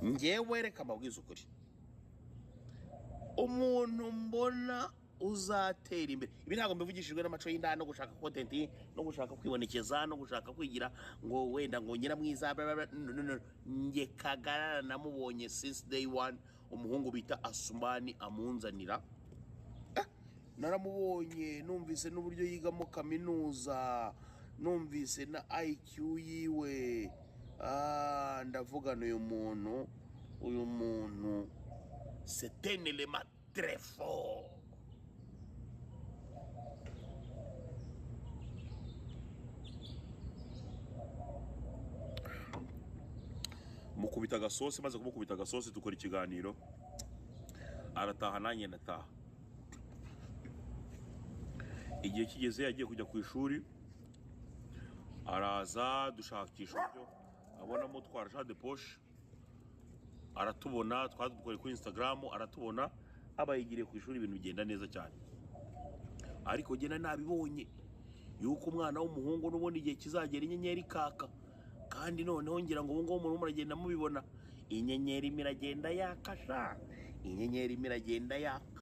ngewe reka mbabwize ukuri, umuntu mbona uzatera imbere, ibi ntabwo mbivugishijwe n'amaco y'indani no gushaka content no gushaka kwibonekeza no gushaka kwigira ngo wenda ngo nyira mwiza, nge Kagarara namubonye since day one, umuhungu bita Asumani amunzanira, naramubonye, numvise n'uburyo yigamo kaminuza, numvise na IQ yiwe, ndavugana uyu muntu c'est un élément très fort. Mukubita agasosi, maze kumukubita agasosi dukora ikiganiro, arataha nanjye nataha. Igihe kigeze yagiye kujya ku ishuri, araza dushakisha uburyo abonamo twara Jean de Poche, aratubona, twadukore kuri Instagram, aratubona, abayigiriye ku ishuri, ibintu bigenda neza cyane. Ariko gena nabibonye yuko umwana w'umuhungu n'ubundi igihe kizagera inyenyeri kaka, kandi noneho ngira ngo ubu umuntu muragenda mubibona, inyenyeri miragenda yakasha, inyenyeri miragenda yaka.